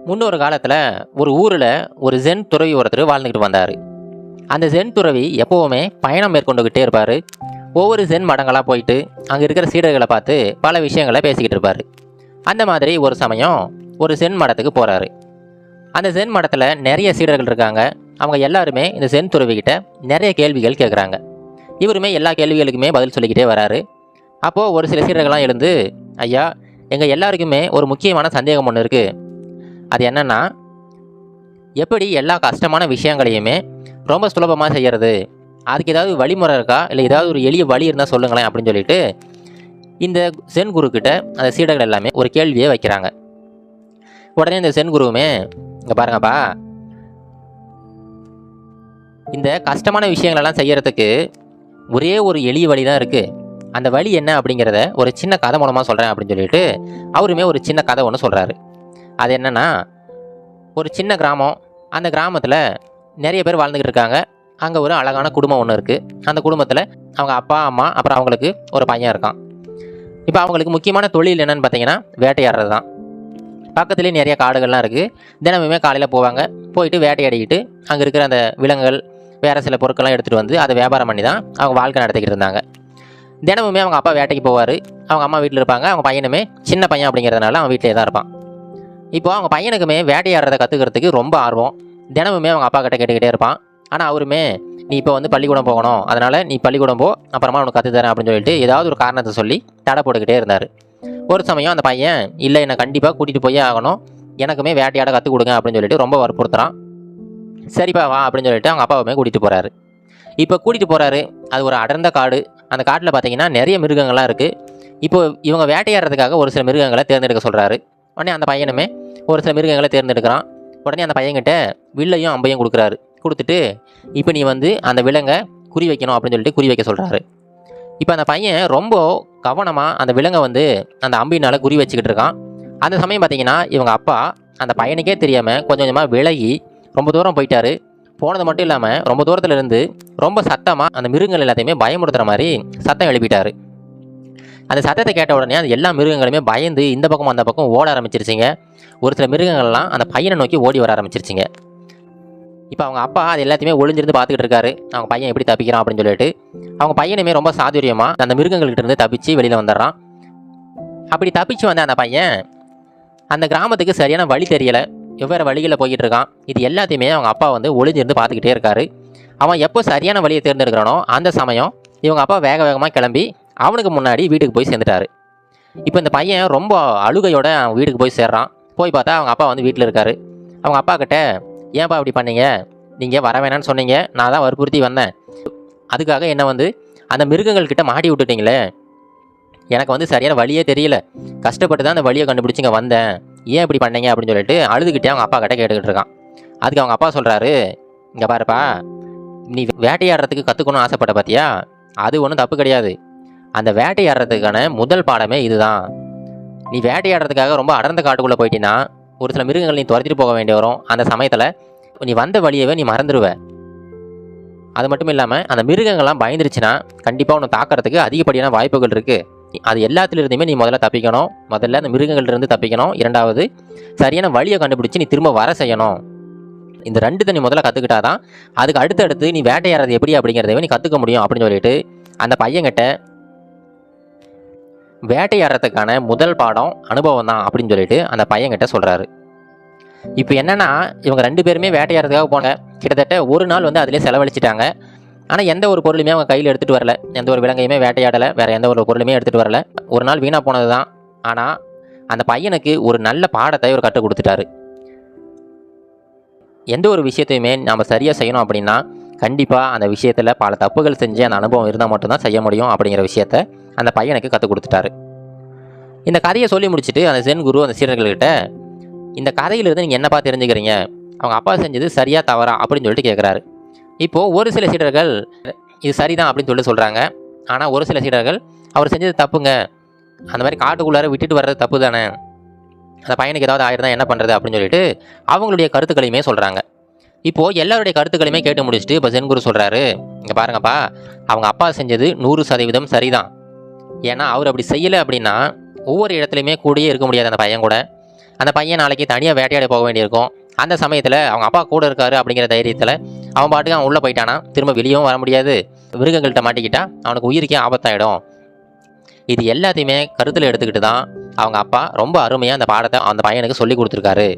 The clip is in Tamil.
முன்னொரு காலத்தில் ஒரு ஊரில் ஒரு ஜென் துறவி ஒருத்தர் வாழ்ந்துக்கிட்டு வந்தார். அந்த ஜென் துறவி எப்போவுமே பயணம் மேற்கொண்டுக்கிட்டே இருப்பார். ஒவ்வொரு ஜென் மடங்களாக போயிட்டு அங்கே இருக்கிற சீடர்களை பார்த்து பல விஷயங்களை பேசிக்கிட்டு இருப்பார். அந்த மாதிரி ஒரு சமயம் ஒரு ஜென் மடத்துக்கு போகிறாரு. அந்த ஜென் மடத்தில் நிறைய சீடர்கள் இருக்காங்க. அவங்க எல்லாருமே இந்த ஜென் துறவிக்கிட்ட நிறைய கேள்விகள் கேட்குறாங்க. இவருமே எல்லா கேள்விகளுக்குமே பதில் சொல்லிக்கிட்டே வராரு. அப்போது ஒரு சில சீடர்கள்லாம் எழுந்து, ஐயா, எங்கள் எல்லாருக்குமே ஒரு முக்கியமான சந்தேகம் ஒன்று இருக்குது. அது என்னென்னா, எப்படி எல்லா கஷ்டமான விஷயங்களையுமே ரொம்ப சுலபமாக செய்கிறது, அதுக்கு ஏதாவது வழிமுறை இருக்கா, இல்லை ஏதாவது ஒரு எளிய வழி இருந்தால் சொல்லுங்களேன் அப்படின்னு சொல்லிட்டு இந்த சென் குருக்கிட்ட அந்த சீடர்கள் எல்லாமே ஒரு கேள்வியை வைக்கிறாங்க. உடனே இந்த சென் குருவுமே, இங்கே பாருங்கப்பா, இந்த கஷ்டமான விஷயங்களெல்லாம் செய்யறதுக்கு ஒரே ஒரு எளிய வழி தான் இருக்குது. அந்த வழி என்ன அப்படிங்கிறத ஒரு சின்ன கதை மூலமாக சொல்கிறேன் அப்படின்னு சொல்லிட்டு அவருமே ஒரு சின்ன கதை ஒன்று சொல்கிறாரு. அது என்னென்னா, ஒரு சின்ன கிராமம். அந்த கிராமத்தில் நிறைய பேர் வாழ்ந்துக்கிட்டு இருக்காங்க. அங்கே ஒரு அழகான குடும்பம் ஒன்று இருக்குது. அந்த குடும்பத்தில் அவங்க அப்பா, அம்மா, அப்புறம் அவங்களுக்கு ஒரு பையன் இருக்கான். இப்போ அவங்களுக்கு முக்கியமான தொழில் என்னென்னு பார்த்தீங்கன்னா வேட்டையாடுறது தான். பக்கத்துலேயே நிறைய காடுகள்லாம் இருக்குது. தினமுமே காலையில் போவாங்க. போயிட்டு வேட்டையாடிக்கிட்டு அங்கே இருக்கிற அந்த விலங்குகள், வேறு சில பொருட்கள்லாம் எடுத்துகிட்டு வந்து அதை வியாபாரம் பண்ணி தான் அவங்க வாழ்க்கை நடத்திக்கிட்டு இருந்தாங்க. தினமுமே அவங்க அப்பா வேட்டைக்கு போவார். அவங்க அம்மா வீட்டில் இருப்பாங்க. அவங்க பையனுமே சின்ன பையன் அப்படிங்கிறதுனால அவன் வீட்டிலே தான் இருப்பான். இப்போ அவங்க பையனுக்குமே வேட்டையாடுறதை கற்றுக்கிறதுக்கு ரொம்ப ஆர்வம். தினமுமே அவங்க அப்பா கிட்ட கேட்டுக்கிட்டே இருப்பான். ஆனால் அவருமே, நீ இப்போ வந்து பள்ளிக்கூடம் போகணும், அதனால் நீ பள்ளிக்கூடம் போ, அப்புறமா உனக்கு கற்றுத்தரேன் அப்படின்னு சொல்லிட்டு ஏதாவது ஒரு காரணத்தை சொல்லி தடை போட்டுக்கிட்டே இருந்தார். ஒரு சமயம் அந்த பையன், இல்லை, என்னை கண்டிப்பாக கூட்டிகிட்டு போயே ஆகணும், எனக்குமே வேட்டையாட கற்றுக் கொடுங்க அப்படின்னு சொல்லிட்டு ரொம்ப வற்புறுத்துறான். சரிப்பா வா அப்படின்னு சொல்லிட்டு அவங்க அப்பாவுமே கூட்டிகிட்டு போகிறாரு. இப்போ கூட்டிகிட்டு போகிறாரு. அது ஒரு அடர்ந்த காடு. அந்த காட்டில் பார்த்தீங்கன்னா நிறைய மிருகங்கள்லாம் இருக்குது. இப்போ இவங்க வேட்டையாடுறதுக்காக ஒரு சில மிருகங்களை தேர்ந்தெடுக்க சொல்கிறாரு. உடனே அந்த பையனுமே ஒரு சில மிருகங்களை தேர்ந்தெடுக்கிறான். உடனே அந்த பையன்கிட்ட வில்லையும் அம்பையும் கொடுக்குறாரு. கொடுத்துட்டு, இப்போ நீ வந்து அந்த விலங்கை குறி வைக்கணும் அப்படின்னு சொல்லிட்டு குறி வைக்க சொல்கிறாரு. இப்போ அந்த பையன் ரொம்ப கவனமாக அந்த விலங்கை வந்து அந்த அம்பினால் குறி வச்சுக்கிட்டு இருக்கான். அந்த சமயம் பார்த்தீங்கன்னா இவங்க அப்பா அந்த பையனுக்கே தெரியாமல் கொஞ்சம் கொஞ்சமாக விலகி ரொம்ப தூரம் போயிட்டாரு. போனது மட்டும் இல்லாமல் ரொம்ப தூரத்தில் இருந்து ரொம்ப சத்தமாக அந்த மிருகங்கள் எல்லாத்தையுமே பயமுறுத்துகிற மாதிரி சத்தம் எழுப்பிட்டாரு. அந்த சத்தத்தை கேட்ட உடனே அது எல்லா மிருகங்களுமே பயந்து இந்த பக்கம் அந்த பக்கம் ஓட ஆரம்பிச்சிருச்சிங்க. ஒரு சில மிருகங்கள்லாம் அந்த பையனை நோக்கி ஓடி வர ஆரம்பிச்சிருச்சிங்க. இப்போ அவங்க அப்பா அது எல்லாத்தையுமே ஒளிஞ்சிருந்து பார்த்துக்கிட்டு இருக்காரு, அவங்க பையன் எப்படி தப்பிக்கிறான் அப்படின்னு சொல்லிட்டு. அவங்க பையனுமே ரொம்ப சாதுரியமாக அந்த மிருகங்கள்கிட்ட இருந்து தப்பிச்சு வெளியில் வந்துடுறான். அப்படி தப்பிச்சு வந்த அந்த பையன் அந்த கிராமத்துக்கு சரியான வழி தெரியலை, வெவ்வேறு வழிகளில் போய்கிட்டு இருக்கான். இது எல்லாத்தையுமே அவங்க அப்பா வந்து ஒளிஞ்சிருந்து பார்த்துக்கிட்டே இருக்காரு. அவன் எப்போ சரியான வழியை தேர்ந்தெடுக்கிறானோ அந்த சமயம் இவங்க அப்பா வேக வேகமாக கிளம்பி அவனுக்கு முன்னாடி வீட்டுக்கு போய் சேர்ந்துட்டாரு. இப்போ இந்த பையன் ரொம்ப அழுகையோட அவன் வீட்டுக்கு போய் சேர்றான். போய் பார்த்தா அவங்க அப்பா வந்து வீட்டில் இருக்காரு. அவங்க அப்பா கிட்ட, ஏன்ப்பா இப்படி பண்ணீங்க, நீங்கள் வர வேணான்னு சொன்னீங்க, நான் தான் வற்புறுத்தி வந்தேன், அதுக்காக என்ன வந்து அந்த மிருகங்கள் கிட்ட மாட்டி விட்டுட்டீங்களே, எனக்கு வந்து சரியான வழியே தெரியல, கஷ்டப்பட்டு தான் அந்த வழியை கண்டுபிடிச்சிங்க வந்தேன், ஏன் இப்படி பண்ணீங்க அப்படின்னு சொல்லிட்டு அழுதுகிட்டே அவங்க அப்பா கிட்ட கேட்டுக்கிட்டு இருக்கான். அதுக்கு அவங்க அப்பா சொல்கிறாரு, இங்கே பாருப்பா, நீ வேட்டையாடுறதுக்கு கற்றுக்கணும்னு ஆசைப்பட்ட பார்த்தியா, அது ஒன்றும் தப்பு கிடையாது. அந்த வேட்டையாடுறதுக்கான முதல் பாடமே இதுதான். நீ வேட்டையாடுறதுக்காக ரொம்ப அடர்ந்த காட்டுக்குள்ளே போயிட்டீங்கன்னா ஒரு சில மிருகங்கள் நீ துரத்திட்டு போக வேண்டி வரும். அந்த சமயத்தில் நீ வந்த வழியவே நீ மறந்துடுவ. அது மட்டும் இல்லாமல் அந்த மிருகங்கள்லாம் பயந்துருச்சுன்னா கண்டிப்பாக உன்னை தாக்கிறதுக்கு அதிகப்படியான வாய்ப்புகள் இருக்குது. அது எல்லாத்துலேருந்துமே நீ முதல்ல தப்பிக்கணும். முதல்ல அந்த மிருகங்கள்லேருந்து தப்பிக்கணும். இரண்டாவது, சரியான வழியை கண்டுபிடிச்சி நீ திரும்ப வர செய்யணும். இந்த ரெண்டு நீ முதல்ல கற்றுக்கிட்டாதான் அதுக்கு அடுத்தடுத்து நீ வேட்டையாடுறது எப்படி அப்படிங்கிறதவே நீ கற்றுக்க முடியும் அப்படின்னு சொல்லிட்டு அந்த பையன்கிட்ட வேட்டையாடுறதுக்கான முதல் பாடம் அனுபவம் தான் அப்படின்னு சொல்லிட்டு அந்த பையன்கிட்ட சொல்கிறாரு. இப்போ என்னென்னா, இவங்க ரெண்டு பேருமே வேட்டையாடுறதுக்காக போனாங்க. கிட்டத்தட்ட ஒரு நாள் வந்து அதிலே செலவழிச்சிட்டாங்க. ஆனால் எந்த ஒரு பொருளுமே அவங்க கையில் எடுத்துகிட்டு வரல, எந்த ஒரு விலங்கையுமே வேட்டையாடலை, வேறு எந்த ஒரு பொருளுமே எடுத்துகிட்டு வரல. ஒரு நாள் வீணாக போனது தான். ஆனால் அந்த பையனுக்கு ஒரு நல்ல பாடத்தை ஒரு கற்றுக் கொடுத்துட்டாரு. எந்த ஒரு விஷயத்தையுமே நாம் சரியாக செய்யணும் அப்படின்னா கண்டிப்பாக அந்த விஷயத்தில் பல தப்புகள் செஞ்சு அந்த அனுபவம் இருந்தால் மட்டும்தான் செய்ய முடியும் அப்படிங்கிற விஷயத்த அந்த பையனுக்கு கற்றுக் கொடுத்துட்டாரு. இந்த கதையை சொல்லி முடிச்சுட்டு அந்த சென் குரு அந்த சீடர்கள்கிட்ட, இந்த கதையிலிருந்து நீங்கள் என்னப்பா தெரிஞ்சுக்கிறீங்க, அவங்க அப்பா செஞ்சது சரியா தவறா அப்படின்னு சொல்லிட்டு கேட்குறாரு. இப்போது ஒரு சில சீடர்கள் இது சரிதான் அப்படின்னு சொல்லிட்டு சொல்கிறாங்க. ஆனால் ஒரு சில சீடர்கள் அவர் செஞ்சது தப்புங்க, அந்த மாதிரி காட்டுக்குள்ளார விட்டுட்டு வர்றது தப்பு தானே, அந்த பையனுக்கு ஏதாவது ஆயிருந்தா என்ன பண்ணுறது அப்படின்னு சொல்லிட்டு அவங்களுடைய கருத்துக்களையுமே சொல்கிறாங்க. இப்போது எல்லாருடைய கருத்துக்களையுமே கேட்டு முடிச்சுட்டு இப்போ சென் குரு சொல்கிறாரு, இங்கே பாருங்கப்பா, அவங்க அப்பா செஞ்சது 100% சரிதான். ஏன்னா அவர் அப்படி செய்யலை அப்படின்னா ஒவ்வொரு இடத்துலையுமே கூடயே இருக்க முடியாது அந்த பையன் கூட. அந்த பையன் நாளைக்கு தனியாக வேட்டையாட போக வேண்டியிருக்கும். அந்த சமயத்தில் அவங்க அப்பா கூட இருக்காரு அப்படிங்கிற தைரியத்தில் அவன் பாட்டுக்கு அவன் உள்ளே போயிட்டானா திரும்ப வெளியவும் வர முடியாது. மிருகங்கள்கிட்ட மாட்டிக்கிட்டா அவனுக்கு உயிருக்கே ஆபத்தாயிடும். இது எல்லாத்தையுமே கருத்தில் எடுத்துக்கிட்டு தான் அவங்க அப்பா ரொம்ப அருமையாக அந்த பாடத்தை அந்த பையனுக்கு சொல்லி கொடுத்துருக்காரு.